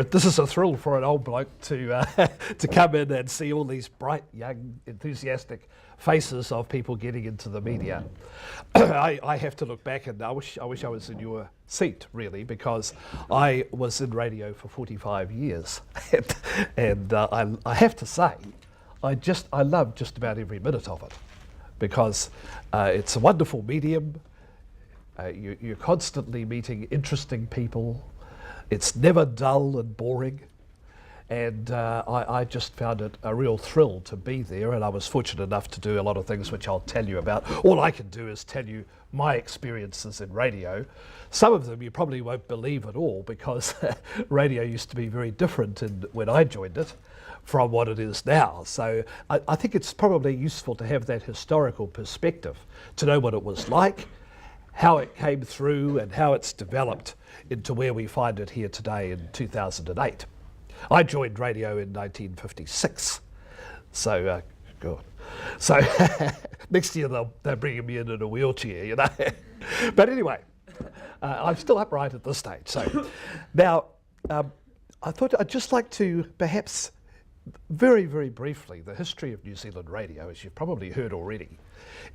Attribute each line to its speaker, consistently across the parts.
Speaker 1: This is a thrill for an old bloke to to come in and see all these bright, young, enthusiastic faces of people getting into the media. I have to look back, and I wish I was in your seat, really, because I was in radio for 45 years, and I have to say, I love just about every minute of it, because it's a wonderful medium. You're constantly meeting interesting people. It's never dull and boring, and I just found it a real thrill to be there, and I was fortunate enough to do a lot of things which I'll tell you about. All I can do is tell you my experiences in radio. Some of them you probably won't believe at all, because radio used to be very different when I joined it from what it is now. So I think it's probably useful to have that historical perspective, to know what it was like, how it came through, and how it's developed into where we find it here today in 2008. I joined radio in 1956, so God. So next year they're bringing me in a wheelchair, you know. But anyway, I'm still upright at this stage. So now, I thought I'd just like to perhaps very, very briefly, the history of New Zealand radio, as you've probably heard already,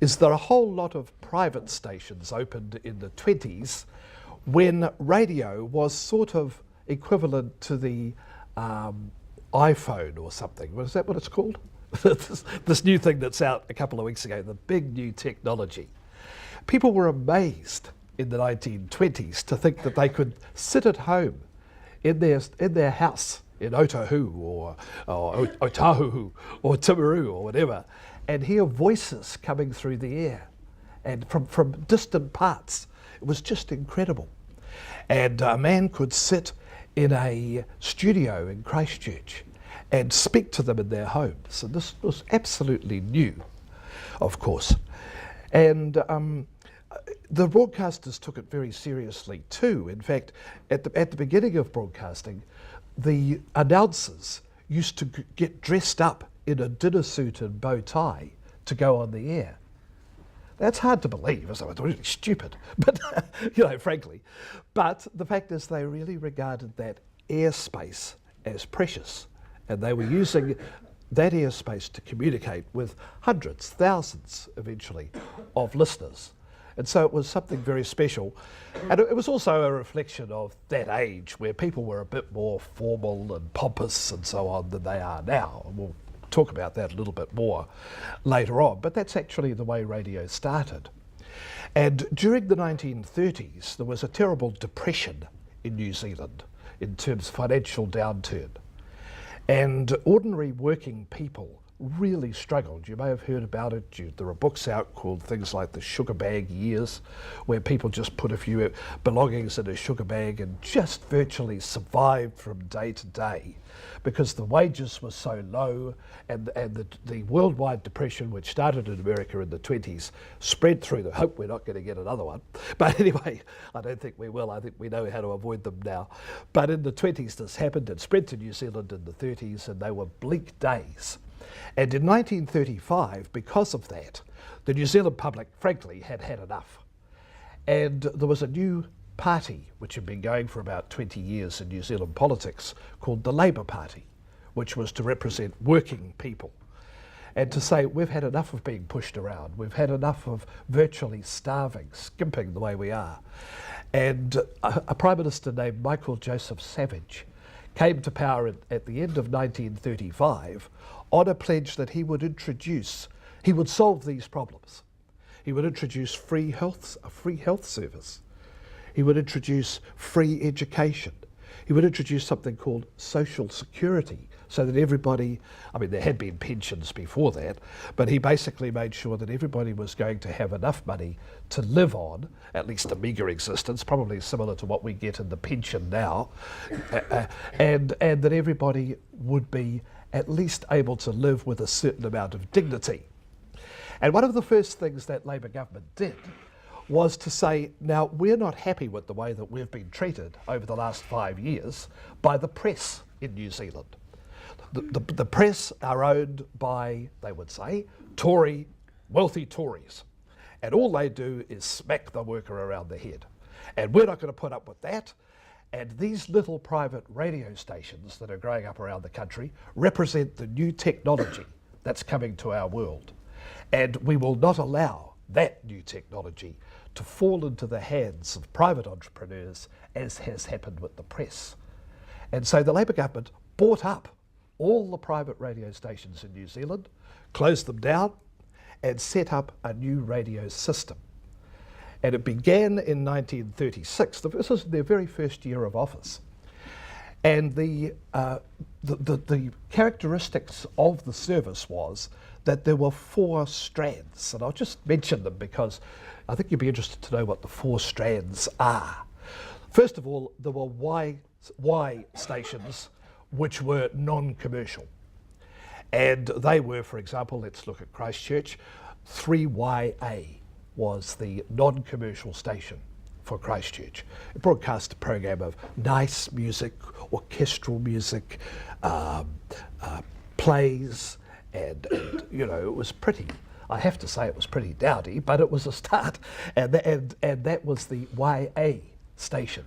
Speaker 1: is that a whole lot of private stations opened in the 20s when radio was sort of equivalent to the iPhone or something. Was that what it's called? this new thing that's out a couple of weeks ago, the big new technology. People were amazed in the 1920s to think that they could sit at home in their house in Otahu or Otahu or Timaru or whatever, and hear voices coming through the air and from distant parts. It was just incredible. And a man could sit in a studio in Christchurch and speak to them in their homes. And this was absolutely new, of course. And the broadcasters took it very seriously too. In fact, at the beginning of broadcasting, the announcers used to get dressed up in a dinner suit and bow tie to go on the air. That's hard to believe, it's really stupid, but you know, frankly. But the fact is, they really regarded that airspace as precious, and they were using that airspace to communicate with hundreds, thousands, eventually, of listeners. And so it was something very special. And it was also a reflection of that age where people were a bit more formal and pompous and so on than they are now. And we'll talk about that a little bit more later on. But that's actually the way radio started. And during the 1930s, there was a terrible depression in New Zealand in terms of financial downturn. And ordinary working people really struggled. You may have heard about it. There are books out called things like the sugar bag years, where people just put a few belongings in a sugar bag and just virtually survived from day to day, because the wages were so low, and the worldwide depression, which started in America in the 20s, spread through. I hope we're not going to get another one. But anyway, I don't think we will. I think we know how to avoid them now. But in the 20s this happened. It spread to New Zealand in the 30s, and they were bleak days. And in 1935, because of that, the New Zealand public, frankly, had had enough. And there was a new party, which had been going for about 20 years in New Zealand politics, called the Labour Party, which was to represent working people. And to say, we've had enough of being pushed around. We've had enough of virtually starving, skimping the way we are. And a Prime Minister named Michael Joseph Savage came to power at the end of 1935 on a pledge that he would solve these problems. He would introduce a free health service. He would introduce free education. He would introduce something called social security, so that everybody, I mean, there had been pensions before that, but he basically made sure that everybody was going to have enough money to live on, at least a meagre existence, probably similar to what we get in the pension now, and that everybody would be at least able to live with a certain amount of dignity. And one of the first things that Labour government did was to say, now, we're not happy with the way that we've been treated over the last 5 years by the press in New Zealand. The press are owned by, they would say, wealthy Tories. And all they do is smack the worker around the head. And we're not going to put up with that. And these little private radio stations that are growing up around the country represent the new technology that's coming to our world. And we will not allow that new technology to fall into the hands of private entrepreneurs, as has happened with the press. And so the Labour government bought up all the private radio stations in New Zealand, closed them down, and set up a new radio system. And it began in 1936. This was their very first year of office. And the characteristics of the service was that there were 4 strands. And I'll just mention them because I think you'd be interested to know what the 4 strands are. First of all, there were Y stations which were non-commercial. And they were, for example, let's look at Christchurch, 3YA was the non-commercial station for Christchurch. It broadcast a program of nice music, orchestral music, plays, and you know, it was pretty, I have to say it was pretty dowdy, but it was a start. And that was the YA station.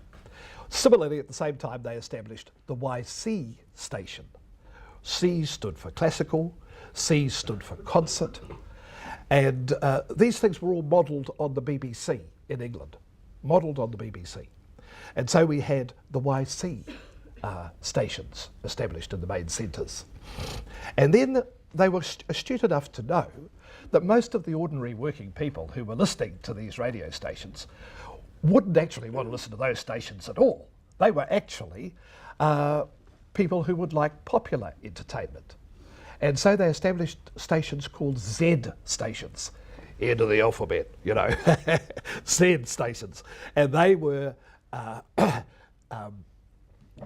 Speaker 1: Similarly, at the same time, they established the YC station. C stood for classical, C stood for concert, and these things were all modelled on the BBC in England, modelled on the BBC. And so we had the YC stations established in the main centres. And then they were astute enough to know that most of the ordinary working people who were listening to these radio stations wouldn't actually want to listen to those stations at all. They were actually people who would like popular entertainment. And so they established stations called Z stations, end of the alphabet, you know, Z stations. And they were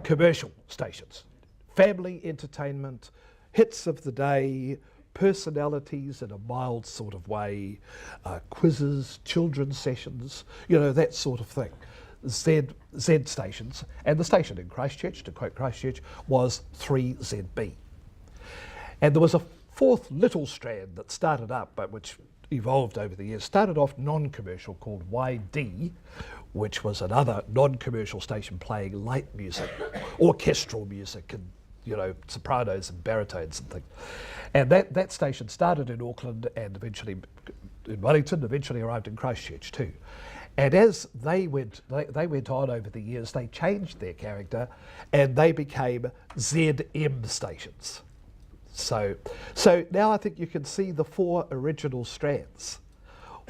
Speaker 1: commercial stations, family entertainment, hits of the day, personalities in a mild sort of way, quizzes, children's sessions, you know, that sort of thing. Z stations, and the station in Christchurch, to quote Christchurch, was 3ZB. And there was a 4th little strand that started up, but which evolved over the years, started off non-commercial, called YD, which was another non-commercial station playing light music, orchestral music, and you know, sopranos and baritones and things. And that station started in Auckland and eventually in Wellington, eventually arrived in Christchurch too. And as they went on over the years, they changed their character and they became ZM stations. So now I think you can see the 4 original strands.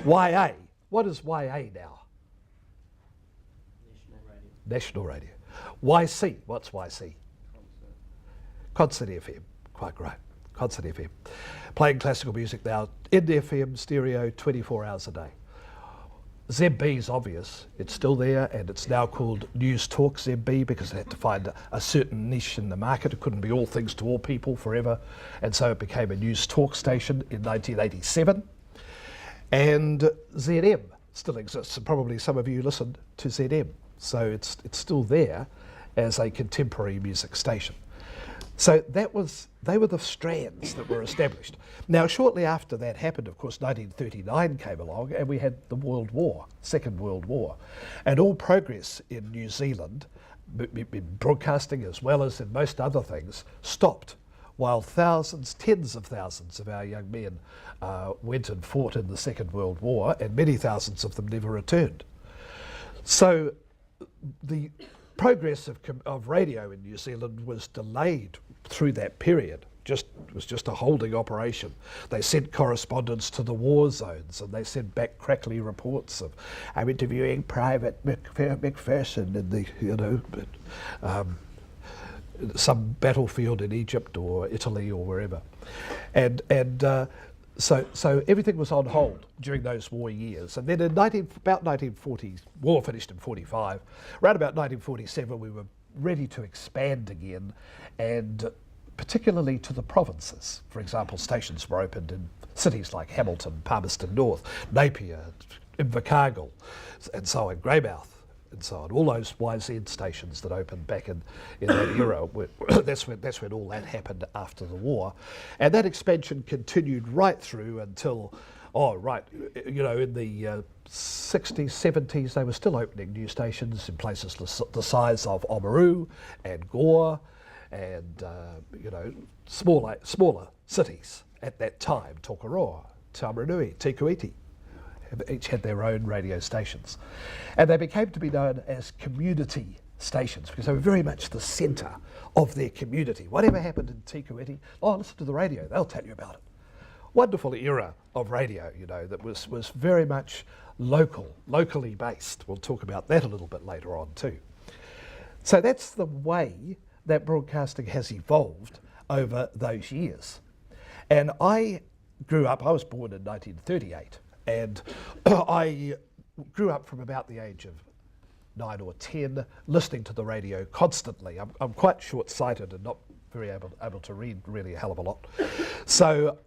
Speaker 1: YA, what is YA now? National Radio. YC, what's YC? Concert FM, quite right, Concert FM. Playing classical music now, in FM, stereo, 24 hours a day. ZB is obvious, it's still there, and it's now called News Talk ZB because it had to find a certain niche in the market. It couldn't be all things to all people forever, and so it became a News Talk station in 1987. And ZM still exists, and probably some of you listened to ZM, so it's still there as a contemporary music station. So they were the strands that were established. Now, shortly after that happened, of course, 1939 came along and we had the World War, Second World War. And all progress in New Zealand, in broadcasting as well as in most other things, stopped while thousands, tens of thousands of our young men went and fought in the Second World War, and many thousands of them never returned. So the progress of radio in New Zealand was delayed through that period. It was just a holding operation. They sent correspondents to the war zones and they sent back crackly reports of, I'm interviewing Private McPherson in the, you know, some battlefield in Egypt or Italy or wherever. So everything was on hold during those war years. And then in about 1940, war finished in 45, around about 1947 we were ready to expand again, and particularly to the provinces. For example, stations were opened in cities like Hamilton, Palmerston North, Napier, Invercargill, and so on, Greymouth, and so on. All those YZ stations that opened back in that era, that's when all that happened after the war. And that expansion continued right through until Oh, right. You know, in the 60s, 70s, they were still opening new stations in places the size of Oamaru and Gore and, you know, smaller cities at that time. Tokoroa, Taumarunui, Tikuiti, each had their own radio stations. And they became to be known as community stations because they were very much the centre of their community. Whatever happened in Tikuiti, oh, listen to the radio, they'll tell you about it. Wonderful era of radio, you know, that was very much locally based. We'll talk about that a little bit later on too. So that's the way that broadcasting has evolved over those years. And I was born in 1938, and I grew up from about the age of 9 or 10, listening to the radio constantly. I'm quite short-sighted and not very able to read really a hell of a lot. So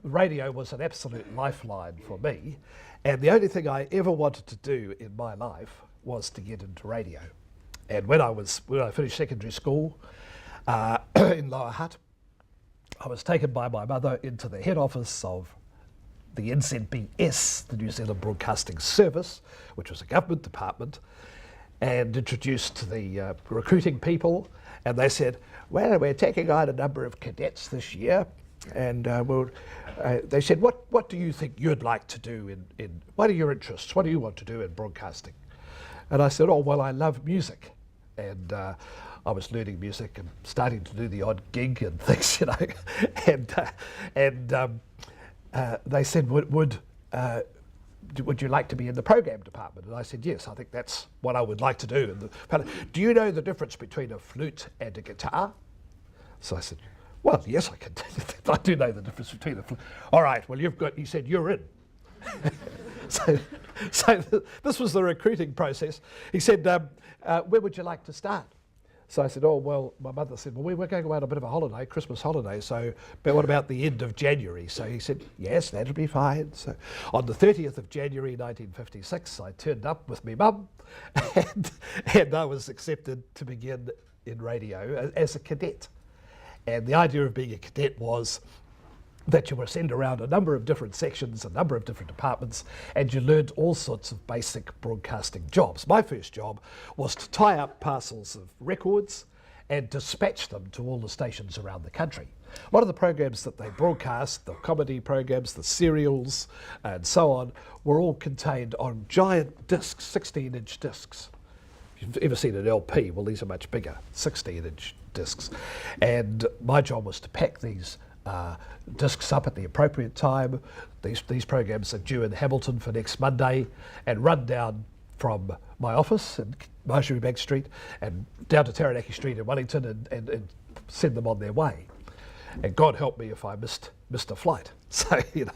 Speaker 1: radio was an absolute lifeline for me, and the only thing I ever wanted to do in my life was to get into radio. And when I finished secondary school in Lower Hutt, I was taken by my mother into the head office of the NZBS, the New Zealand Broadcasting Service, which was a government department, and introduced to the recruiting people. And they said, well, we're taking on a number of cadets this year. And they said, what do you think you'd like to do what are your interests? What do you want to do in broadcasting? And I said, oh, well, I love music. And I was learning music and starting to do the odd gig and things, you know. And they said, would you like to be in the program department? And I said, yes, I think that's what I would like to do. And do you know the difference between a flute and a guitar? So I said, well, yes, I can. I do know the difference between the flute. All right, well, you said you're in. So this was the recruiting process. He said, where would you like to start? So I said, oh, well, my mother said, well, we were going away on a bit of a holiday, Christmas holiday, but what about the end of January? So he said, yes, that'll be fine. So on the 30th of January 1956, I turned up with my mum, and I was accepted to begin in radio as a cadet. And the idea of being a cadet was that you were sent around a number of different sections, a number of different departments, and you learned all sorts of basic broadcasting jobs. My first job was to tie up parcels of records and dispatch them to all the stations around the country. A lot of the programs that they broadcast, the comedy programs, the serials, and so on, were all contained on giant discs, 16-inch discs. If you've ever seen an LP, well, these are much bigger, 16-inch discs. And my job was to pack these discs up at the appropriate time. These programs are due in Hamilton for next Monday, and run down from my office in Marjorie Bank Street and down to Taranaki Street in Wellington and send them on their way. And God help me if I missed a flight. So, you know,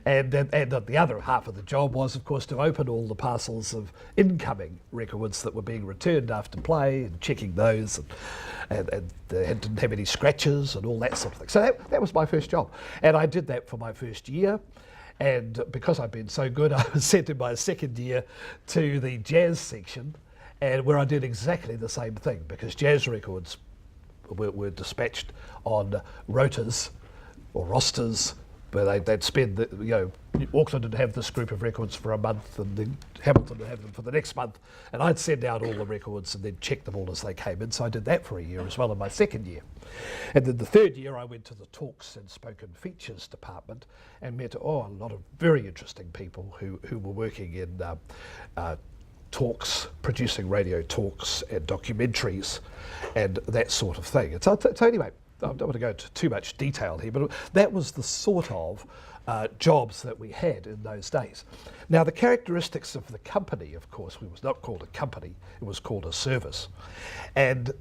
Speaker 1: and the other half of the job was, of course, to open all the parcels of incoming records that were being returned after play and checking those, and they didn't have any scratches and all that sort of thing. So that was my first job, and I did that for my first year. And because I'd been so good, I was sent in my second year to the jazz section, and where I did exactly the same thing, because jazz records were dispatched on rotas or rosters, where they'd spend, Auckland would have this group of records for a month, and then Hamilton would have them for the next month, and I'd send out all the records and then check them all as they came in. So I did that for a year as well in my second year. And then the third year I went to the talks and spoken features department and met a lot of very interesting people who were working in talks, producing radio talks and documentaries and that sort of thing. So anyway, I don't want to go into too much detail here, but that was the sort of jobs that we had in those days. Now, the characteristics of the company, of course, it was not called a company, it was called a service. And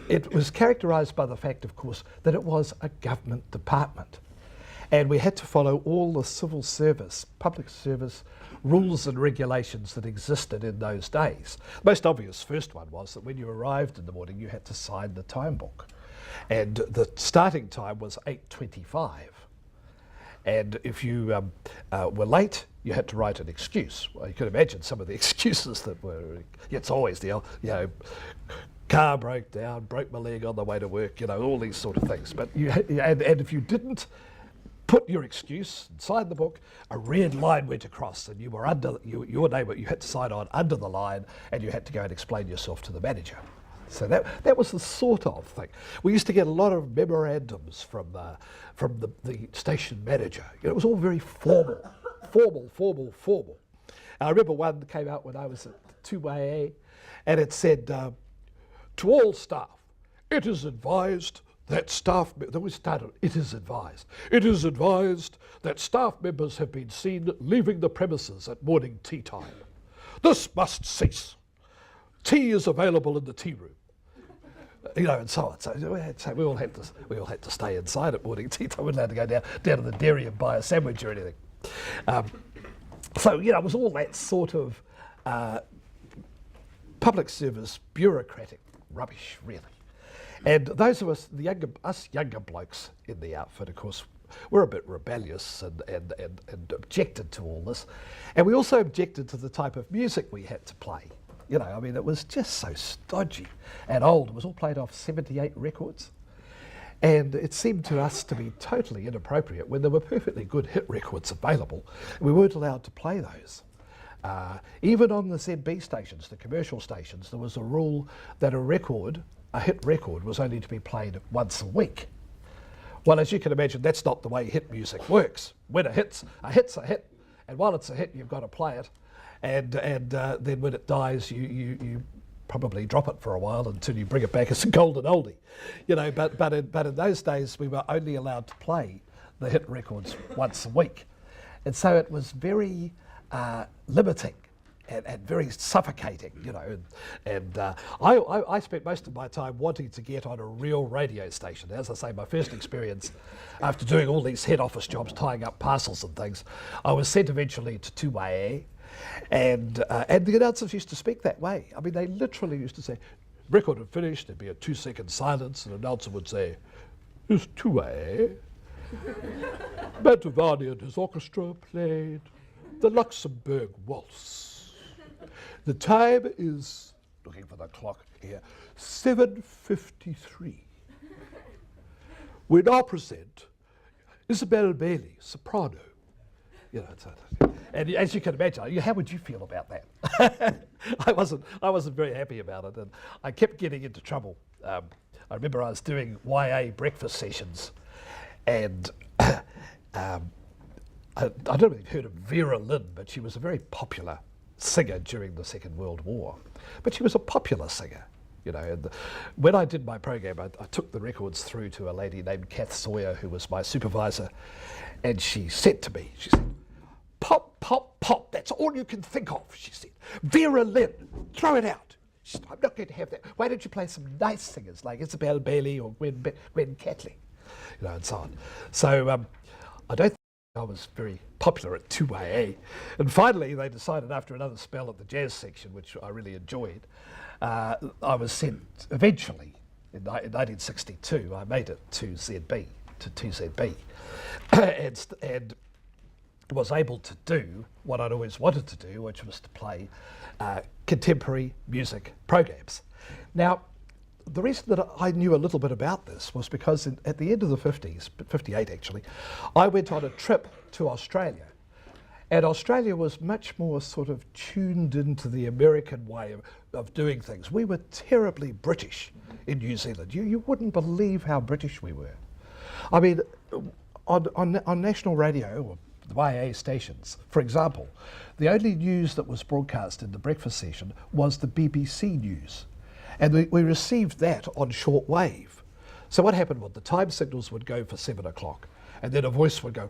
Speaker 1: it was characterised by the fact, of course, that it was a government department. And we had to follow all the civil service, public service rules and regulations that existed in those days. The most obvious first one was that when you arrived in the morning, you had to sign the time book. And the starting time was 8:25. And if you were late, you had to write an excuse. Well, you could imagine some of the excuses that were, it's always the, car broke down, broke my leg on the way to work, all these sort of things. But and if you didn't put your excuse and signed the book, a red line went across and you were under, your name, you had to sign on under the line and you had to go and explain yourself to the manager. So that was the sort of thing. We used to get a lot of memorandums from the station manager. You know, it was all very formal. I remember one that came out when I was at 2YA, and it said, to all staff, it is advised that staff, then we started, it is advised that staff members have been seen leaving the premises at morning tea time. This must cease. Tea is available in the tea room. You know, and so on. So we all had to stay inside at morning tea time. We weren't allowed to go down to the dairy and buy a sandwich or anything. So, you know, it was all that sort of public service bureaucratic rubbish, really. And those of us, us younger blokes in the outfit, of course, were a bit rebellious and objected to all this. And we also objected to the type of music we had to play. You know, I mean, it was just so stodgy and old. It was all played off 78 records. And it seemed to us to be totally inappropriate when there were perfectly good hit records available. We weren't allowed to play those. Even on the ZB stations, the commercial stations, there was a rule that a hit record was only to be played once a week. Well, as you can imagine, that's not the way hit music works. When a hit's a hit, and while it's a hit, you've got to play it. And then when it dies, you probably drop it for a while until you bring it back as a golden oldie, you know. But in those days, we were only allowed to play the hit records once a week, and so it was very limiting and very suffocating, you know. And I spent most of my time wanting to get on a real radio station. As I say, my first experience after doing all these head office jobs, tying up parcels and things, I was sent eventually to 2YA. And the announcers used to speak that way. I mean, they literally used to say, record had finished, there'd be a 2-second silence, and an announcer would say, "It's 2A. Mantovani and his orchestra played the Luxembourg Waltz. The time is," looking for the clock here, "7:53. We now present Isabel Bailey, soprano." You know, and as you can imagine, how would you feel about that? I wasn't very happy about it, and I kept getting into trouble. I remember I was doing YA breakfast sessions, and I don't know if you've heard of Vera Lynn, but she was a very popular singer during the Second World War. But she was a popular singer, you know. And when I did my program, I took the records through to a lady named Kath Sawyer, who was my supervisor, and she said to me, she said, "Pop, pop, pop, that's all you can think of," she said. "Vera Lynn, throw it out." She said, "I'm not going to have that. Why don't you play some nice singers like Isabel Bailey or Gwen Catley?" You know, and so on. So I don't think I was very popular at 2YA. And finally, they decided after another spell at the jazz section, which I really enjoyed, I was sent eventually, in 1962, I made it to 2ZB, and was able to do what I'd always wanted to do, which was to play contemporary music programs. Now, the reason that I knew a little bit about this was because at the end of the 50s, 58 actually, I went on a trip to Australia. And Australia was much more sort of tuned into the American way of doing things. We were terribly British in New Zealand. You wouldn't believe how British we were. I mean, on national radio, or the YA stations, for example, the only news that was broadcast in the breakfast session was the BBC News. And we received that on short wave. So what happened was the time signals would go for 7 o'clock, and then a voice would go,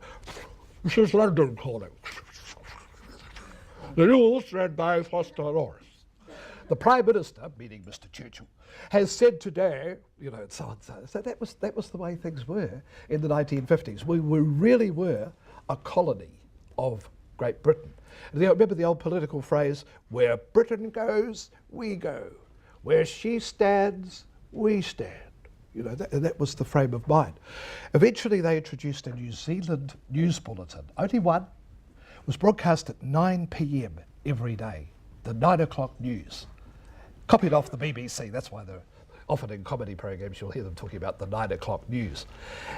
Speaker 1: "This is London calling. The news read by Foster Norris. The Prime Minister," meaning Mr. Churchill, "has said today," you know, and so on. So that was the way things were in the 1950s. We really were a colony of Great Britain. And remember the old political phrase, "Where Britain goes, we go. Where she stands, we stand." You know, that was the frame of mind. Eventually they introduced a New Zealand news bulletin, only one. It was broadcast at 9 p.m. every day, the 9 o'clock news. Copied off the BBC, that's why often in comedy programs you'll hear them talking about the 9 o'clock news.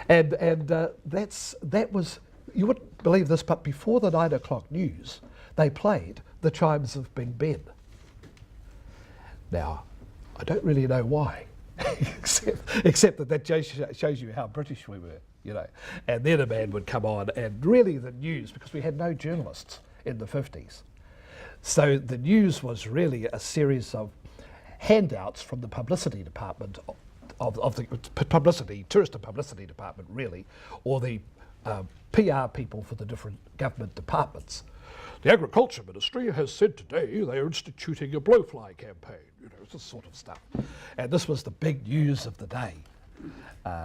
Speaker 1: And that was, you wouldn't believe this, but before the 9 o'clock news, they played the chimes of Big Ben. Now, I don't really know why, except that shows you how British we were, you know. And then a man would come on, and really the news, because we had no journalists in the 50s, so the news was really a series of handouts from the publicity department of the tourist and publicity department, really, or the PR people for the different government departments. The Agriculture Ministry has said today they are instituting a blowfly campaign, you know, this sort of stuff. And this was the big news of the day.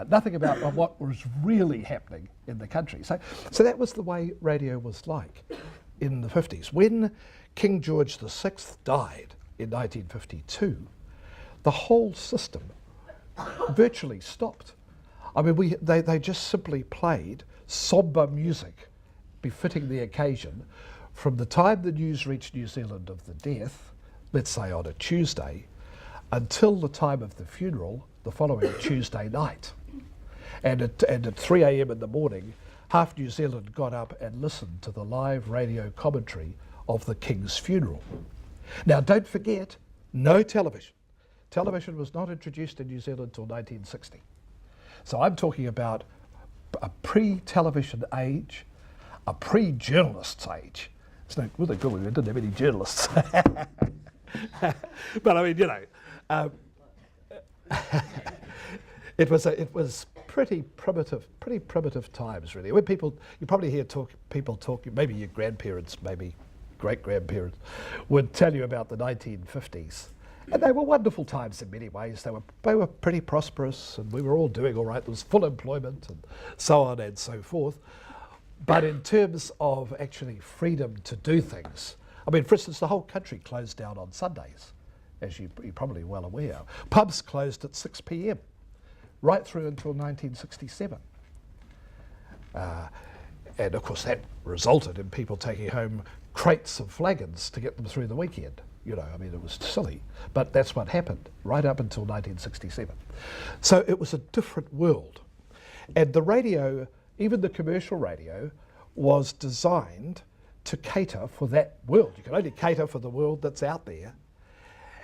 Speaker 1: Nothing about what was really happening in the country. So that was the way radio was like in the 50s. When King George VI died in 1952, the whole system virtually stopped. I mean, they just simply played sombre music befitting the occasion from the time the news reached New Zealand of the death, let's say on a Tuesday, until the time of the funeral the following Tuesday night. And at 3 a.m. in the morning, half New Zealand got up and listened to the live radio commentary of the King's funeral. Now, don't forget, no television. Television was not introduced in New Zealand until 1960. So I'm talking about a pre-television age, a pre-journalists age. It's no really good, we didn't have any journalists. But I mean, you know, it was pretty primitive times, really. When people, you probably hear people talking, maybe your grandparents, maybe great-grandparents, would tell you about the 1950s. And they were wonderful times in many ways. They were pretty prosperous, and we were all doing all right. There was full employment and so on and so forth. But in terms of actually freedom to do things, I mean, for instance, the whole country closed down on Sundays, as you're probably well aware. Pubs closed at 6 p.m, right through until 1967. And of course that resulted in people taking home crates of flagons to get them through the weekend. You know, I mean, it was silly, but that's what happened right up until 1967. So it was a different world. And the radio, even the commercial radio, was designed to cater for that world. You can only cater for the world that's out there.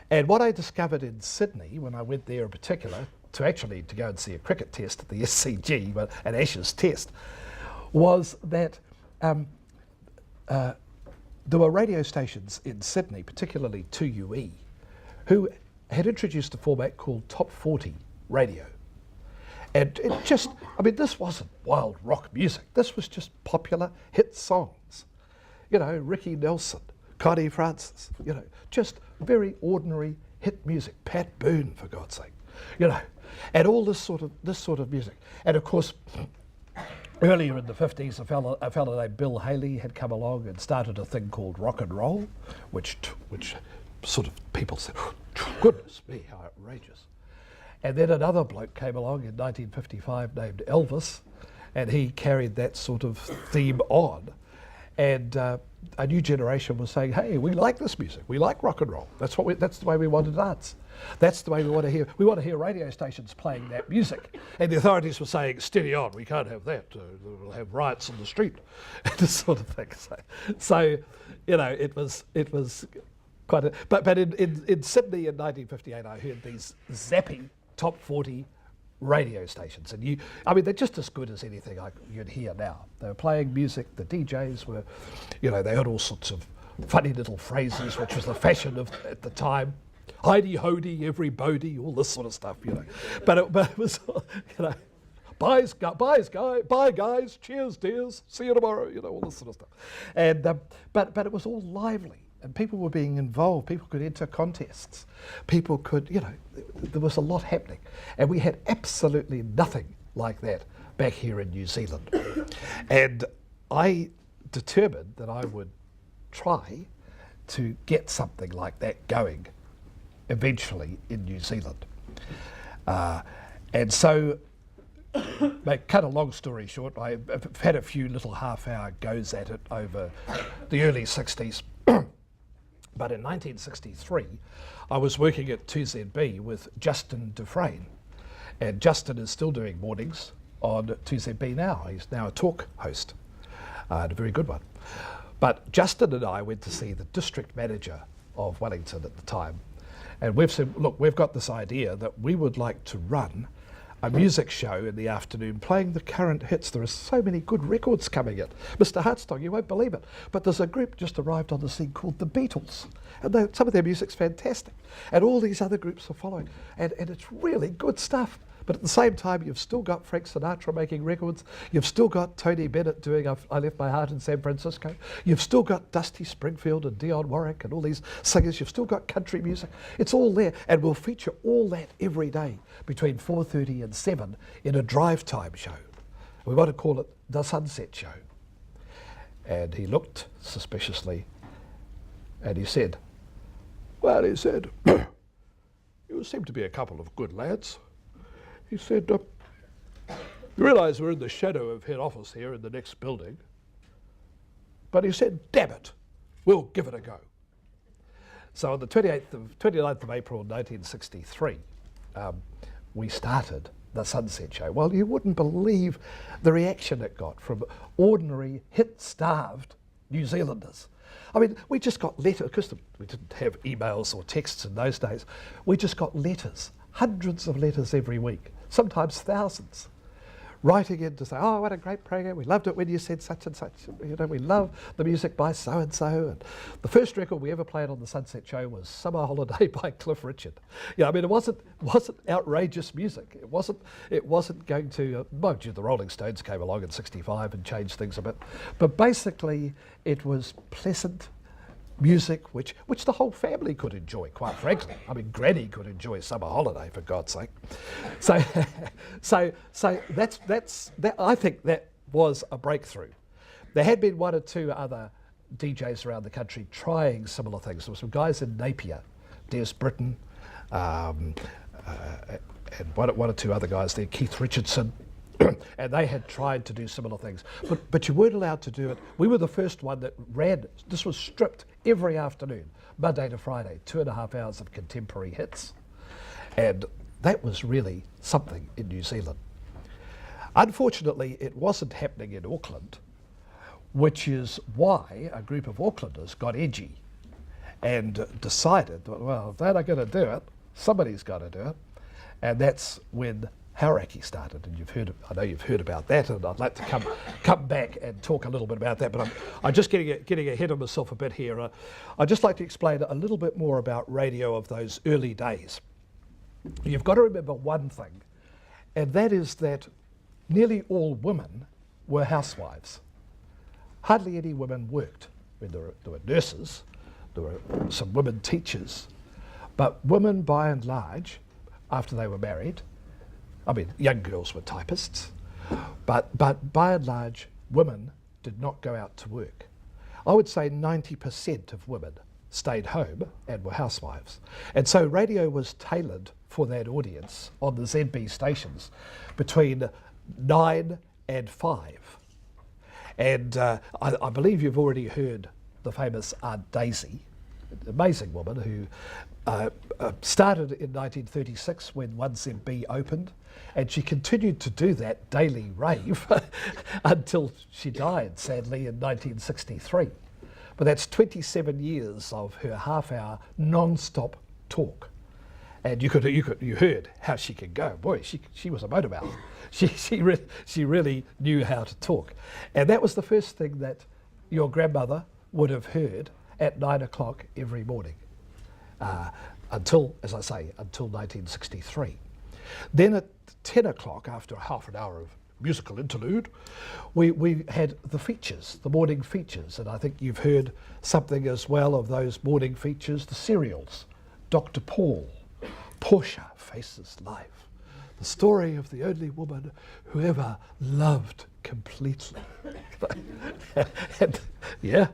Speaker 1: And what I discovered in Sydney, when I went there in particular, to go and see a cricket test at the SCG, an Ashes test, was that there were radio stations in Sydney, particularly 2UE, who had introduced a format called Top 40 radio. And it just, I mean, this wasn't wild rock music. This was just popular hit songs. You know, Ricky Nelson, Connie Francis, you know, just very ordinary hit music. Pat Boone, for God's sake, you know, and all this sort of music. And of course, earlier in the 50s, a fellow named Bill Haley had come along and started a thing called rock and roll, which sort of people said, oh, goodness me, how outrageous. And then another bloke came along in 1955 named Elvis, and he carried that sort of theme on. And a new generation was saying, hey, we like this music, we like rock and roll. That's the way we want to dance. That's the way we want to hear. We want to hear radio stations playing that music. And the authorities were saying, steady on, we can't have that. We'll have riots on the street, this sort of thing. So, you know, it was quite a. But in Sydney in 1958, I heard these zappy top 40 radio stations, and I mean, they're just as good as anything you'd hear now. They were playing music. The DJs were, you know, they had all sorts of funny little phrases, which was the fashion at the time. Heidi Hody, every bodie, all this sort of stuff, you know. But it was, you know, bye guys, cheers dears, see you tomorrow, you know, all this sort of stuff. And but it was all lively, and people were being involved. People could enter contests. People could, you know, there was a lot happening, and we had absolutely nothing like that back here in New Zealand. And I determined that I would try to get something like that going eventually in New Zealand. And so, cut a long story short, I've had a few little half-hour goes at it over the early 60s. But in 1963, I was working at 2ZB with Justin Dufresne, and Justin is still doing mornings on 2ZB now. He's now a talk host, and a very good one. But Justin and I went to see the district manager of Wellington at the time, and we've said, look, we've got this idea that we would like to run a music show in the afternoon playing the current hits. There are so many good records coming in. Mr. Hartstock, you won't believe it, but there's a group just arrived on the scene called the Beatles, and some of their music's fantastic, and all these other groups are following, and it's really good stuff. But at the same time, you've still got Frank Sinatra making records. You've still got Tony Bennett doing I Left My Heart in San Francisco. You've still got Dusty Springfield and Dionne Warwick and all these singers. You've still got country music. It's all there. And we'll feature all that every day between 4:30 and 7 in a drive time show. We want to call it The Sunset Show. And he looked suspiciously and he said, well, he said, you seem to be a couple of good lads. He said, you realise we're in the shadow of head office here in the next building. But he said, damn it, we'll give it a go. So on the 29th of April 1963, we started the Sunset Show. Well, you wouldn't believe the reaction it got from ordinary hit-starved New Zealanders. I mean, we just got letters, because we didn't have emails or texts in those days. We just got letters, hundreds of letters every week, sometimes thousands, writing in to say, oh, what a great program, we loved it when you said such and such, you know, we love the music by so-and-so. And the first record we ever played on the Sunset Show was Summer Holiday by Cliff Richard. Yeah, I mean, it wasn't outrageous music. It wasn't going to, mind you, the Rolling Stones came along in '65 and changed things a bit. But basically, it was pleasant music which the whole family could enjoy, quite frankly. I mean, Granny could enjoy Summer Holiday, for God's sake. So that. I think that was a breakthrough. There had been one or two other DJs around the country trying similar things. There were some guys in Napier, Des Britton, and one or two other guys there, Keith Richardson, and they had tried to do similar things, but you weren't allowed to do it. We were the first one that ran, this was stripped every afternoon, Monday to Friday, 2.5 hours of contemporary hits. And that was really something in New Zealand. Unfortunately, it wasn't happening in Auckland, which is why a group of Aucklanders got edgy and decided, well, if they're not going to do it, somebody's got to do it. And that's when Hauraki started, and I know you've heard about that, and I'd like to come back and talk a little bit about that, but I'm just getting ahead of myself a bit here. I'd just like to explain a little bit more about radio of those early days. You've got to remember one thing, and that is that nearly all women were housewives. Hardly any women worked. I mean, there were nurses, there were some women teachers, but women by and large, after they were married, I mean, young girls were typists, but by and large, women did not go out to work. I would say 90% of women stayed home and were housewives. And so radio was tailored for that audience on the ZB stations between 9 and 5. And I believe you've already heard the famous Aunt Daisy, an amazing woman who started in 1936 when 1ZB opened, and she continued to do that daily rave until she died, sadly, in 1963. But that's 27 years of her half-hour non-stop talk. And you heard how she could go. Boy, she was a motormouth. She really knew how to talk. And that was the first thing that your grandmother would have heard at 9 o'clock every morning, until, as I say, until 1963. Then at 10 o'clock, after half an hour of musical interlude, we had the features, the morning features, and I think you've heard something as well of those morning features, the serials, Dr. Paul, Portia Faces Life, the story of the only woman who ever loved completely. And, yeah.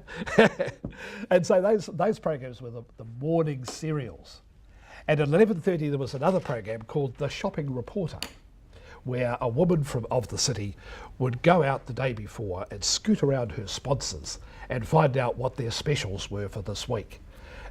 Speaker 1: And so those programs were the morning serials. And at 11:30 there was another program called The Shopping Reporter, where a woman of the city would go out the day before and scoot around her sponsors and find out what their specials were for this week.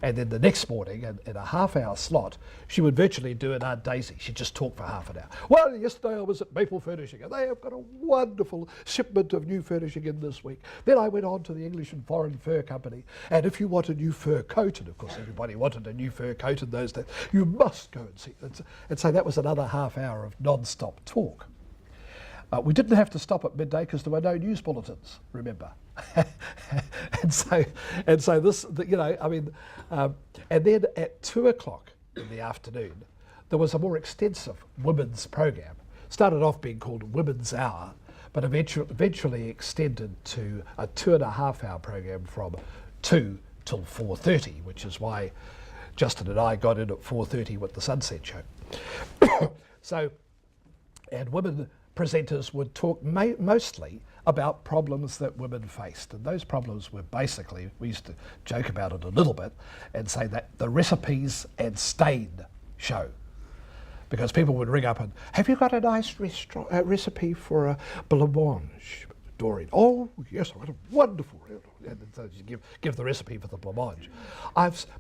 Speaker 1: And then the next morning, in a half-hour slot, she would virtually do an Aunt Daisy. She'd just talk for half an hour. Well, yesterday I was at Maple Furnishing, and they have got a wonderful shipment of new furnishing in this week. Then I went on to the English and Foreign Fur Company, and if you want a new fur coat, and of course everybody wanted a new fur coat in those days, you must go and see it. And so that was another half hour of non-stop talk. We didn't have to stop at midday because there were no news bulletins, remember. and so this, you know, I mean, and then at 2 o'clock in the afternoon, there was a more extensive women's program. Started off being called Women's Hour, but eventually extended to a 2.5 hour program from 2 till 4:30, which is why Justin and I got in at 4:30 with the Sunset Show. And women presenters would talk mostly about problems that women faced. And those problems were basically, we used to joke about it a little bit and say that the recipes and stain show. Because people would ring up and, have you got a nice recipe for a blancmange, Doreen? Oh, yes, I've got a wonderful. And so you give the recipe for the blancmange.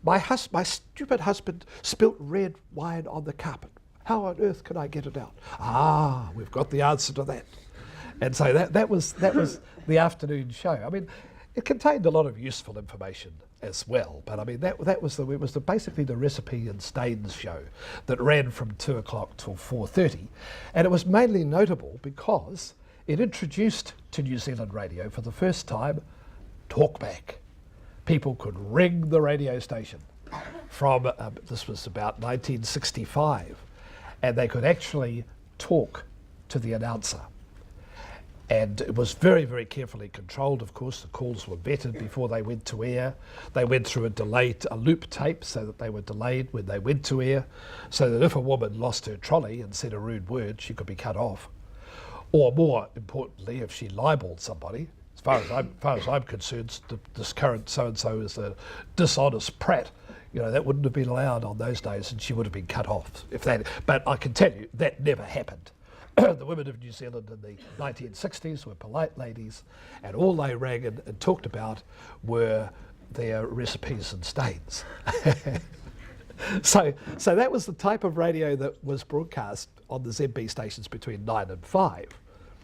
Speaker 1: My stupid husband spilt red wine on the carpet. How on earth can I get it out? Ah, we've got the answer to that. And so that was the afternoon show. I mean, it contained a lot of useful information as well. But I mean, it was basically the recipe and stains show that ran from 2 o'clock till 4:30, and it was mainly notable because it introduced to New Zealand radio for the first time talkback. People could ring the radio station from this was about 1965. And they could actually talk to the announcer. And it was very, very carefully controlled, of course. The calls were vetted before they went to air. They went through a loop tape so that they were delayed when they went to air, so that if a woman lost her trolley and said a rude word, she could be cut off. Or more importantly, if she libelled somebody, as far as I'm concerned, this current so-and-so is a dishonest prat. You know, that wouldn't have been allowed on those days, and she would have been cut off. But I can tell you, that never happened. The women of New Zealand in the 1960s were polite ladies, and all they rang and talked about were their recipes and stains. So that was the type of radio that was broadcast on the ZB stations between 9 and 5.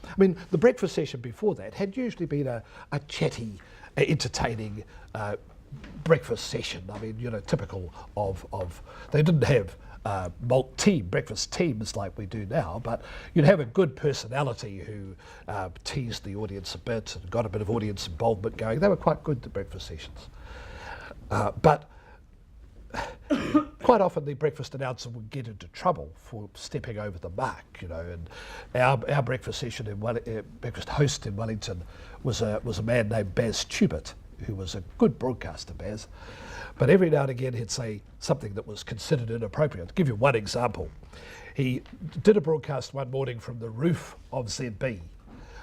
Speaker 1: I mean, the breakfast session before that had usually been a chatty, entertaining breakfast session. I mean, you know, typical of they didn't have breakfast teams like we do now, but you'd have a good personality who teased the audience a bit and got a bit of audience involvement going. They were quite good, the breakfast sessions. But quite often the breakfast announcer would get into trouble for stepping over the mark, you know. And our breakfast session breakfast host in Wellington was a man named Baz Tubert, who was a good broadcaster, Baz. But every now and again he'd say something that was considered inappropriate. To give you one example, he did a broadcast one morning from the roof of ZB.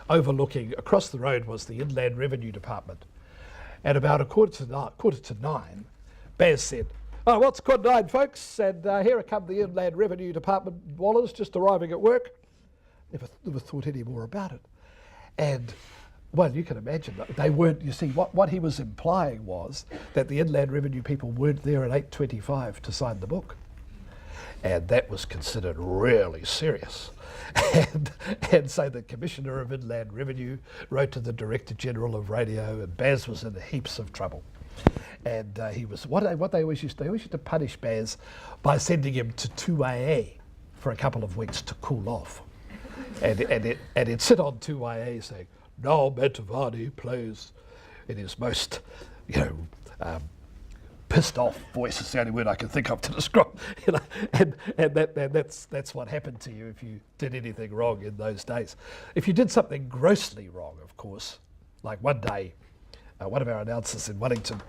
Speaker 1: Overlooking, across the road was the Inland Revenue Department. And about a quarter to nine, Baz said, "Oh, well, it's 9, folks, and here come the Inland Revenue Department wallers just arriving at work." Never thought any more about it. And well, you can imagine that they weren't. You see, what he was implying was that the Inland Revenue people weren't there at 8:25 to sign the book, and that was considered really serious. And so the Commissioner of Inland Revenue wrote to the Director General of Radio, and Baz was in heaps of trouble. And he was what they always used to punish Baz by sending him to 2AA for a couple of weeks to cool off, and he'd sit on 2AA saying, "Now Mantovani plays," in his most, pissed off voice. It's the only word I can think of to describe, you know. And that's what happened to you if you did anything wrong in those days. If you did something grossly wrong, of course, like one day, one of our announcers in Wellington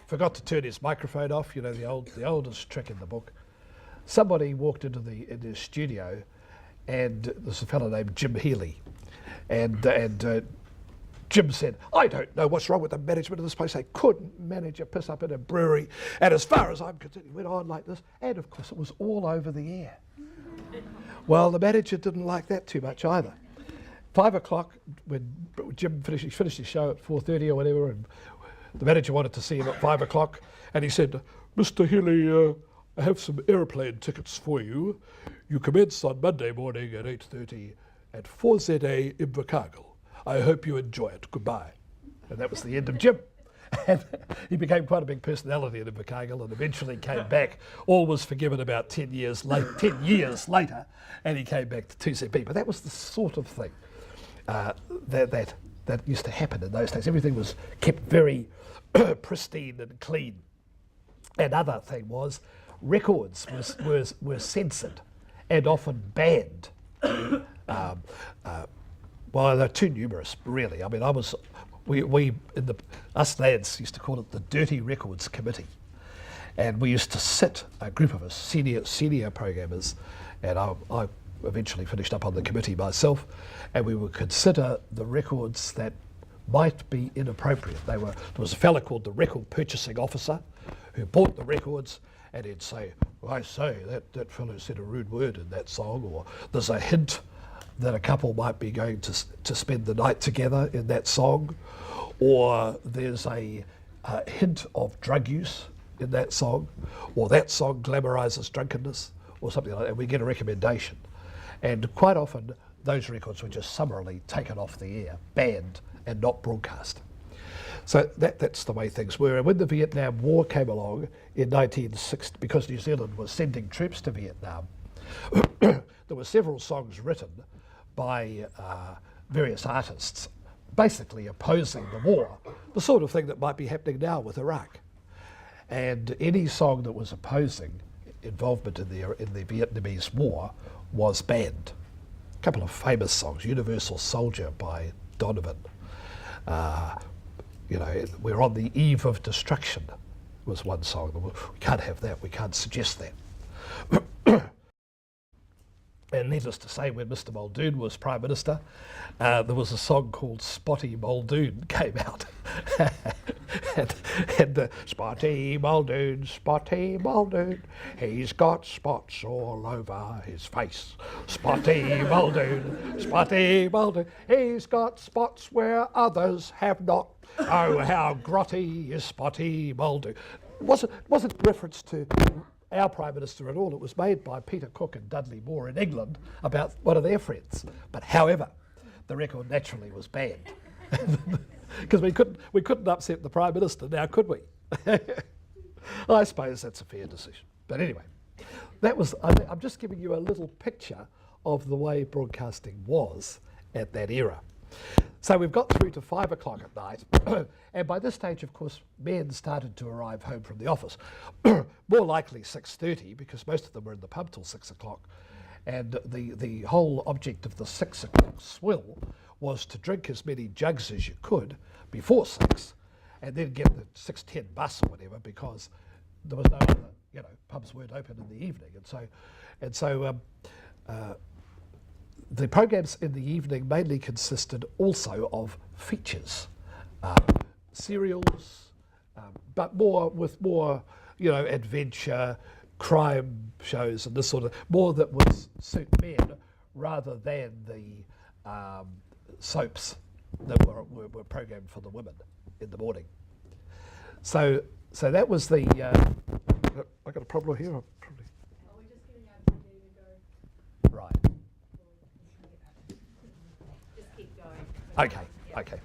Speaker 1: forgot to turn his microphone off. You know, the oldest trick in the book. Somebody walked into his studio, and there's a fellow named Jim Healy. And Jim said, "I don't know what's wrong with the management of this place. They couldn't manage a piss up in a brewery. And as far as I'm concerned," he went on like this. And of course, it was all over the air. Well, the manager didn't like that too much either. 5 o'clock, when Jim finished his show at 4:30 or whatever, and the manager wanted to see him at 5 o'clock, and he said, "Mr. Healy, I have some aeroplane tickets for you. You commence on Monday morning at 8:30 at 4ZA Invercargill. I hope you enjoy it. Goodbye." And that was the end of Jim. And he became quite a big personality in Invercargill and eventually came back. All was forgiven about 10 years later, and he came back to 2ZB. But that was the sort of thing that used to happen in those days. Everything was kept very pristine and clean. Another thing was records were censored and often banned. Well, they're too numerous, really. I mean, us lads used to call it the Dirty Records Committee, and we used to sit, a group of us, senior programmers, and I eventually finished up on the committee myself, and we would consider the records that might be inappropriate. There was a fella called the record purchasing officer who bought the records, and he'd say, "I say, that fellow said a rude word in that song," or "there's a hint that a couple might be going to spend the night together in that song," or "there's a hint of drug use in that song," or "that song glamorizes drunkenness," or something like that. And we get a recommendation. And quite often, those records were just summarily taken off the air, banned, and not broadcast. So that's the way things were. And when the Vietnam War came along in 1960, because New Zealand was sending troops to Vietnam, there were several songs written by various artists basically opposing the war, the sort of thing that might be happening now with Iraq. And any song that was opposing involvement in the Vietnamese War was banned. A couple of famous songs, Universal Soldier by Donovan, We're on the Eve of Destruction was one song. We can't have that, we can't suggest that. And needless to say, when Mr. Muldoon was Prime Minister, there was a song called Spotty Muldoon came out. and Spotty Muldoon, he's got spots all over his face. Spotty Muldoon, he's got spots where others have not. Oh, how grotty is Spotty Muldoon. Wasn't reference to our Prime Minister at all. It was made by Peter Cook and Dudley Moore in England about one of their friends. But however, the record naturally was banned. Because we couldn't upset the Prime Minister now, could we? I suppose that's a fair decision. But anyway, I'm just giving you a little picture of the way broadcasting was at that era. So we've got through to 5 o'clock at night, and by this stage, of course, men started to arrive home from the office. More likely 6:30, because most of them were in the pub till 6 o'clock. And the whole object of the 6 o'clock swill was to drink as many jugs as you could before 6, and then get the 6:10 bus or whatever, because there was no other, pubs weren't open in the evening. And so the programs in the evening mainly consisted also of features, serials, but with more, adventure, crime shows and this sort of, more that would suit men rather than the soaps that were programmed for the women in the morning. So that was the, I got a problem here, probably.
Speaker 2: Are we just getting out of the go?
Speaker 1: Right.
Speaker 2: Just keep going.
Speaker 1: Okay.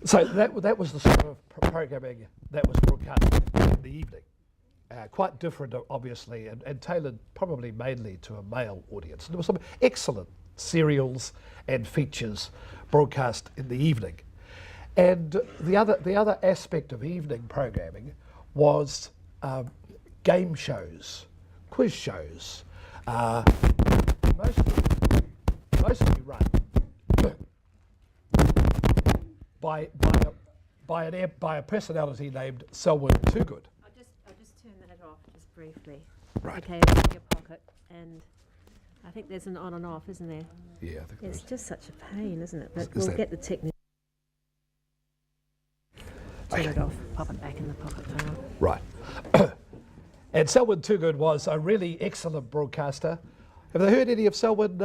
Speaker 1: So that was the sort of programming that was broadcast in the evening. Quite different, obviously, and tailored probably mainly to a male audience. There were some excellent serials and features broadcast in the evening. And the other aspect of evening programming was game shows, quiz shows, mostly run by a personality named Selwyn Toogood.
Speaker 2: I'll just turn that off just briefly.
Speaker 1: Right.
Speaker 2: Okay, it's in your pocket, and I think there's an on and off, isn't there?
Speaker 1: Yeah, I think
Speaker 2: It's just such a pain, isn't it? But
Speaker 1: Is
Speaker 2: we'll
Speaker 1: that-
Speaker 2: get the technique. Turn it off, pop it back in the pocket.
Speaker 1: Right. And Selwyn Toogood was a really excellent broadcaster. Have they heard any of Selwyn,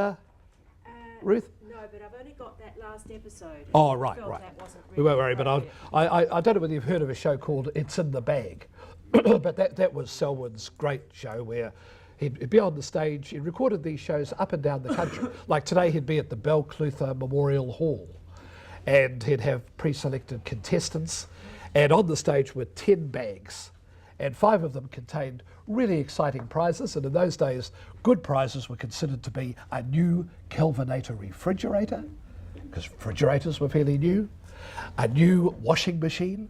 Speaker 1: Ruth?
Speaker 3: No,
Speaker 2: but I've only got that last episode.
Speaker 1: Oh,
Speaker 2: and I
Speaker 1: right,
Speaker 2: felt
Speaker 1: right.
Speaker 2: that wasn't
Speaker 1: We
Speaker 2: really
Speaker 1: won't worry, but
Speaker 2: appropriate.
Speaker 1: I don't know whether you've heard of a show called It's in the Bag, but that was Selwyn's great show where he'd be on the stage. He recorded these shows up and down the country. Like today, he'd be at the Belclutha Memorial Hall, and he'd have pre-selected contestants, and on the stage were 10 bags, and 5 of them contained really exciting prizes. And in those days, good prizes were considered to be a new Kelvinator refrigerator, because refrigerators were fairly new, a new washing machine,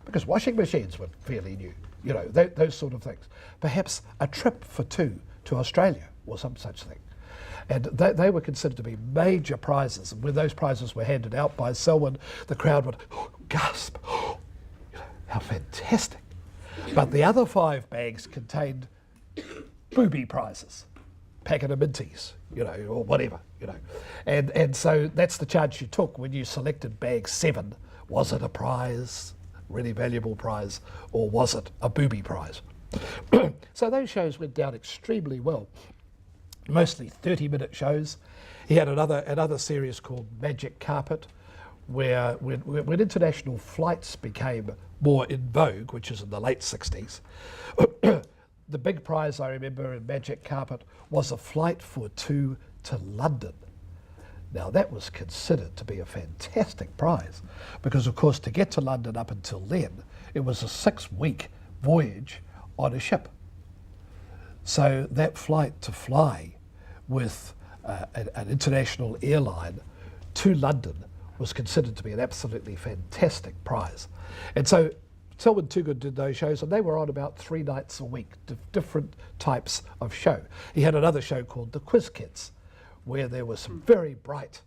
Speaker 1: because washing machines were fairly new, you know, those sort of things. Perhaps a trip for 2 to Australia or some such thing. And they were considered to be major prizes. And when those prizes were handed out by Selwyn, the crowd would gasp, you know, how fantastic. But the other 5 bags contained booby prizes, packet of minties, you know, or whatever, you know. And so that's the chance you took when you selected bag 7. Was it a prize, really valuable prize, or was it a booby prize? So those shows went down extremely well, mostly 30-minute shows. He had another series called Magic Carpet, where when international flights became more in vogue, which is in the late 60s, the big prize I remember in Magic Carpet was a flight for 2 to London. Now that was considered to be a fantastic prize because, of course, to get to London up until then, it was a 6-week voyage on a ship. So that flight to fly with an international airline to London was considered to be an absolutely fantastic prize. And so Selwyn Toogood did those shows, and they were on about 3 nights a week, different types of show. He had another show called The Quiz Kids, where there were some very bright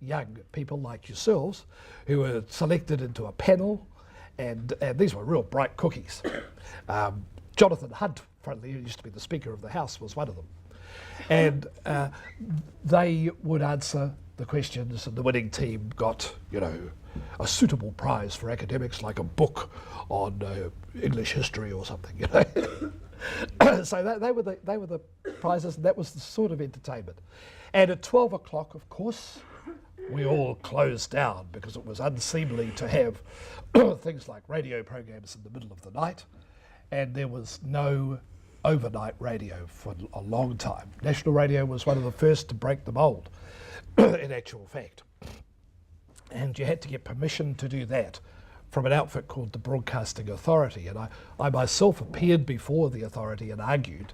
Speaker 1: young people like yourselves who were selected into a panel, and these were real bright cookies. Jonathan Hunt, who used to be the Speaker of the House, was one of them. And they would answer the questions, and the winning team got, you know, a suitable prize for academics, like a book on English history or something, you know. So they were the prizes, and that was the sort of entertainment. And at 12 o'clock, of course, we all closed down because it was unseemly to have things like radio programs in the middle of the night, and there was no overnight radio for a long time. National Radio was one of the first to break the mould, in actual fact. And you had to get permission to do that from an outfit called the Broadcasting Authority. And I myself appeared before the authority and argued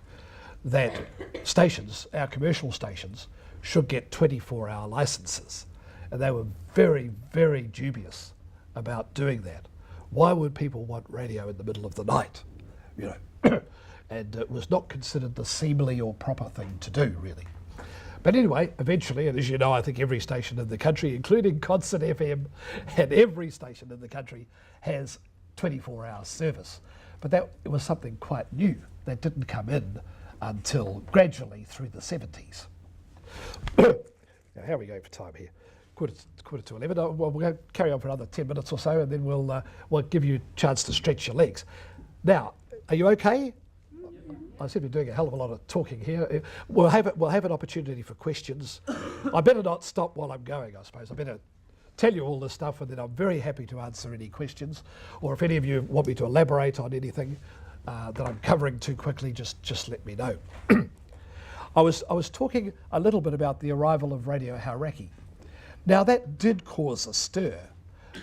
Speaker 1: that stations, our commercial stations, should get 24-hour licenses. And they were very, very dubious about doing that. Why would people want radio in the middle of the night? You know, and it was not considered the seemly or proper thing to do, really. But anyway, eventually, and as you know, I think every station in the country, including Concert FM, and every station in the country has 24-hour service. But that was something quite new that didn't come in until gradually through the 70s. Now, how are we going for time here? Quarter to 11. Well, we'll go carry on for another 10 minutes or so, and then we'll give you a chance to stretch your legs. Now, are you okay? I seem to be doing a hell of a lot of talking here. We'll have an opportunity for questions. I better not stop while I'm going, I suppose. I better tell you all this stuff, and then I'm very happy to answer any questions. Or if any of you want me to elaborate on anything that I'm covering too quickly, just let me know. I was talking a little bit about the arrival of Radio Hauraki. Now that did cause a stir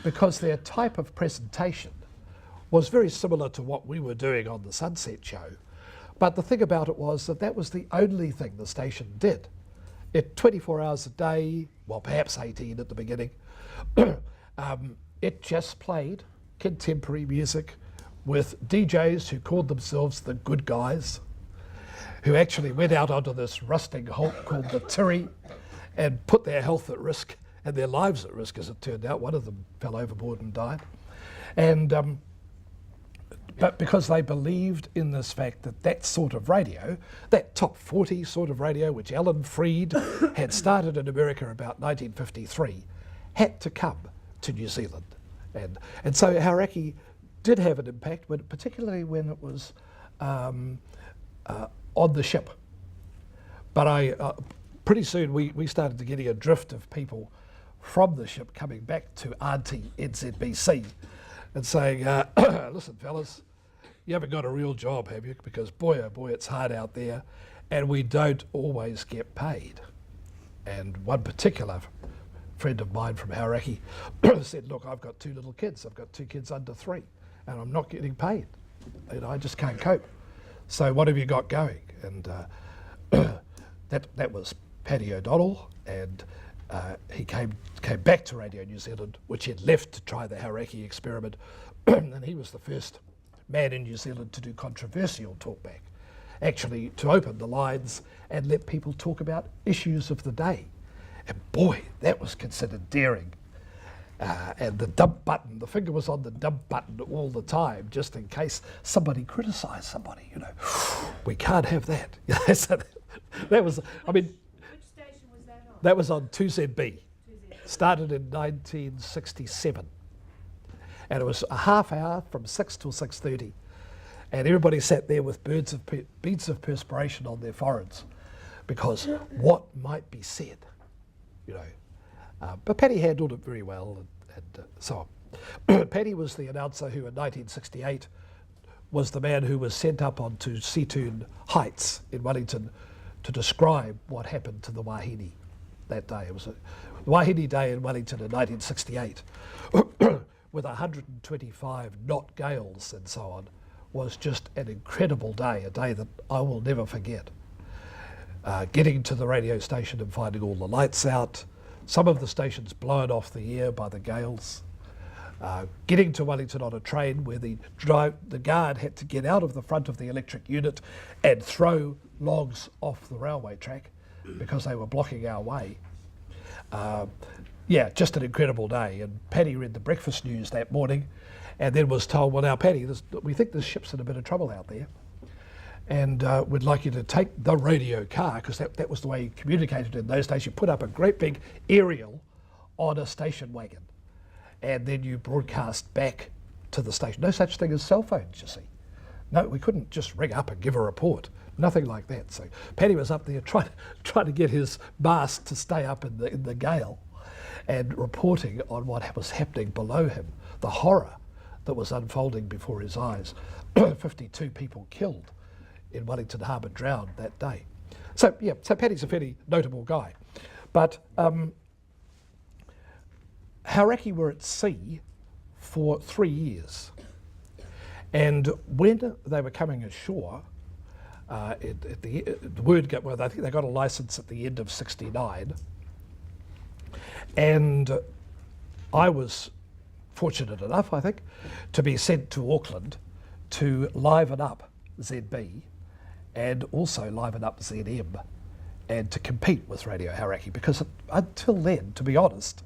Speaker 1: because their type of presentation was very similar to what we were doing on the Sunset Show. But the thing about it was that was the only thing the station did. It 24 hours a day, well perhaps 18 at the beginning, it just played contemporary music with DJs who called themselves the good guys, who actually went out onto this rusting hulk called the Tiri and put their health at risk and their lives at risk, as it turned out. One of them fell overboard and died. And but because they believed in this fact that sort of radio, that top 40 sort of radio, which Alan Freed had started in America about 1953, had to come to New Zealand. And so Hauraki did have an impact, particularly when it was on the ship. But pretty soon we started to getting a drift of people from the ship coming back to Auntie NZBC and saying, listen fellas, you haven't got a real job, have you? Because boy, oh boy, it's hard out there and we don't always get paid. And one particular friend of mine from Hauraki said, look, I've got 2 little kids. I've got 2 kids under 3 and I'm not getting paid. You know, I just can't cope. So what have you got going? And that was Paddy O'Donnell, and he came back to Radio New Zealand, which he had left to try the Hauraki experiment, and he was the first man in New Zealand to do controversial talkback, actually to open the lines and let people talk about issues of the day. And boy, that was considered daring. And the dump button, the finger was on the dump button all the time, just in case somebody criticised somebody, you know. We can't have that. So that was, I mean,
Speaker 2: Which station was that on?
Speaker 1: that was on 2ZB. Started in 1967. And it was a half hour from 6 till 6:30. And everybody sat there with beads of perspiration on their foreheads because what might be said, you know. But Paddy handled it very well and so on. Paddy was the announcer who in 1968 was the man who was sent up onto Seatoon Heights in Wellington to describe what happened to the Wahine that day. It was a Wahine Day in Wellington in 1968 with 125 knot gales and so on. Was just an incredible day, a day that I will never forget. Getting to the radio station and finding all the lights out, some of the stations blown off the air by the gales, getting to Wellington on a train where the guard had to get out of the front of the electric unit and throw logs off the railway track because they were blocking our way. Yeah, just an incredible day. And Paddy read the breakfast news that morning and then was told, well now Paddy, we think this ship's in a bit of trouble out there and we'd like you to take the radio car, because that was the way you communicated in those days. You put up a great big aerial on a station wagon and then you broadcast back to the station. No such thing as cell phones, you see. No, we couldn't just ring up and give a report. Nothing like that. So Paddy was up there trying to get his mast to stay up in the gale and reporting on what was happening below him, the horror that was unfolding before his eyes. 52 people killed in Wellington Harbour drowned that day. So yeah, so Paddy's a fairly notable guy. But Hauraki were at sea for 3 years. And when they were coming ashore, the word got, well, I think they got a licence at the end of '69. And I was fortunate enough, I think, to be sent to Auckland to liven up ZB and also liven up ZM and to compete with Radio Hauraki, because until then, to be honest,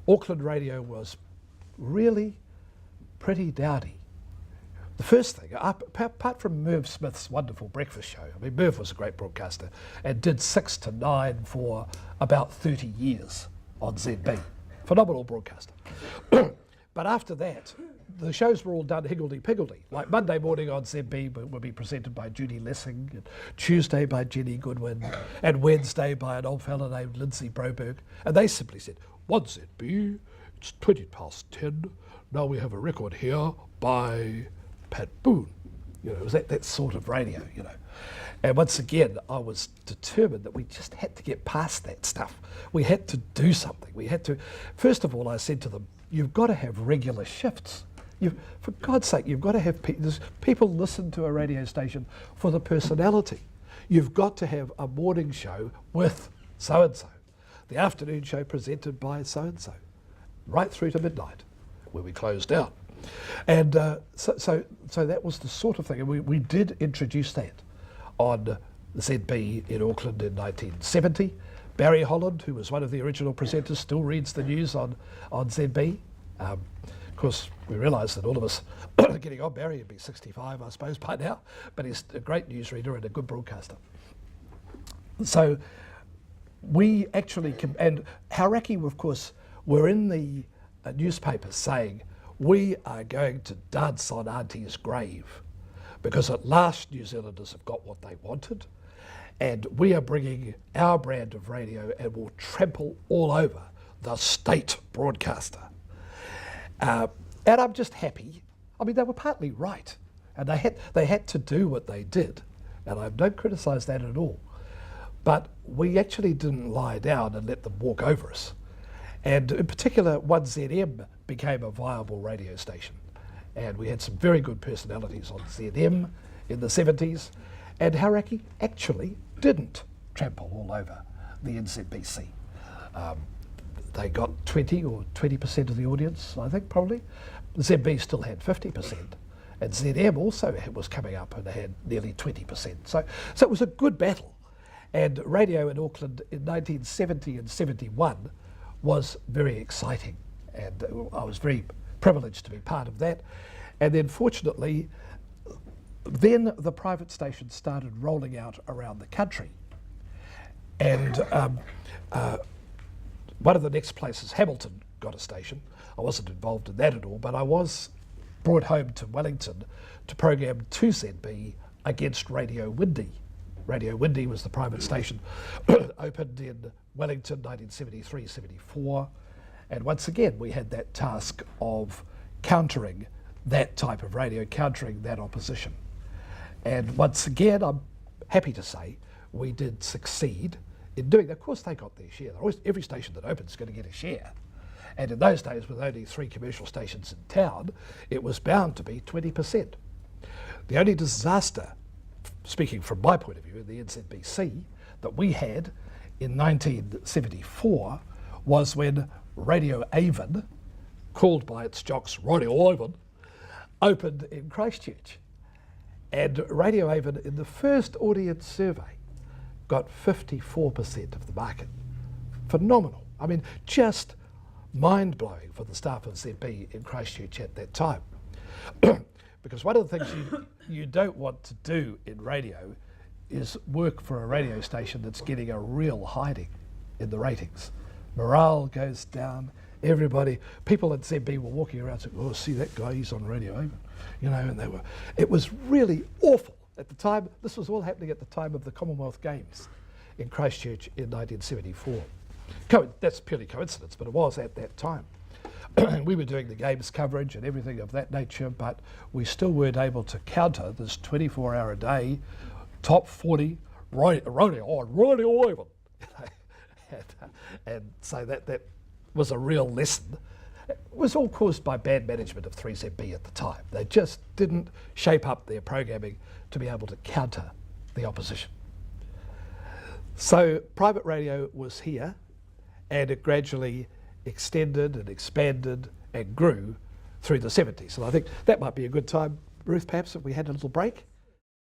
Speaker 1: Auckland radio was really pretty dowdy. The first thing, apart from Merv Smith's wonderful breakfast show, I mean, Merv was a great broadcaster and did 6 to 9 for about 30 years on ZB. Phenomenal broadcaster. But after that, the shows were all done higgledy-piggledy. Like Monday morning on ZB would be presented by Judy Lessing, and Tuesday by Jenny Goodwin, and Wednesday by an old fellow named Lindsay Broberg. And they simply said, 1ZB, it's 10:20. Now we have a record here by Pat Boone. You know, it was that sort of radio, you know. And once again, I was determined that we just had to get past that stuff. We had to do something. We had to, first of all, I said to them, you've got to have regular shifts. For God's sake, you've got to have people listen to a radio station for the personality. You've got to have a morning show with so-and-so, the afternoon show presented by so-and-so, right through to midnight, where we closed down. And so that was the sort of thing, and we did introduce that on ZB in Auckland in 1970. Barry Holland, who was one of the original presenters, still reads the news on ZB. Of course, we realise that all of us are getting on. Barry would be 65, I suppose, by now, but he's a great newsreader and a good broadcaster. So we actually, and Hauraki, of course, were in the newspapers saying, we are going to dance on Auntie's grave, because at last New Zealanders have got what they wanted, And we are bringing our brand of radio and will trample all over the state broadcaster. And I'm just happy. I mean, they were partly right. And they had to do what they did. And I don't criticise that at all. But we actually didn't lie down and let them walk over us. And in particular, 1ZM became a viable radio station. And we had some very good personalities on ZM in the 70s. And Hauraki actually didn't trample all over the NZBC. They got 20 or 20% of the audience, I think, probably. ZB still had 50%. And ZM also was coming up and had nearly 20%. So it was a good battle. And radio in Auckland in 1970 and 71 was very exciting. And I was very privileged to be part of that. And then fortunately, then the private stations started rolling out around the country. And one of the next places, Hamilton, got a station. I wasn't involved in that at all, but I was brought home to Wellington to program 2ZB against Radio Windy. Radio Windy was the private station, opened in Wellington 1973-74. And once again, we had that task of countering that type of radio, countering that opposition. And once again, I'm happy to say we did succeed in doing that. Of course, they got their share. Every station that opens is going to get a share. And in those days, with only 3 commercial stations in town, it was bound to be 20%. The only disaster, speaking from my point of view, in the NZBC, that we had in 1974 was when Radio Avon, called by its jocks Radio Avon, opened in Christchurch. And Radio Avon, in the first audience survey, got 54% of the market. Phenomenal. I mean, just mind-blowing for the staff of ZB in Christchurch at that time. Because one of the things you don't want to do in radio is work for a radio station that's getting a real hiding in the ratings. Morale goes down, people at ZB were walking around saying, oh, see that guy, he's on Radio Avon. You know, and it was really awful at the time. This was all happening at the time of the Commonwealth Games in Christchurch in 1974. That's purely coincidence, but it was at that time. We were doing the games coverage and everything of that nature, but we still weren't able to counter this 24-hour-a-day, top 40 Radio Avon. And so that was a real lesson. It was all caused by bad management of 3ZB at the time. They just didn't shape up their programming to be able to counter the opposition. So private radio was here, and it gradually extended and expanded and grew through the 70s. And I think that might be a good time, Ruth, perhaps, if we had a little break.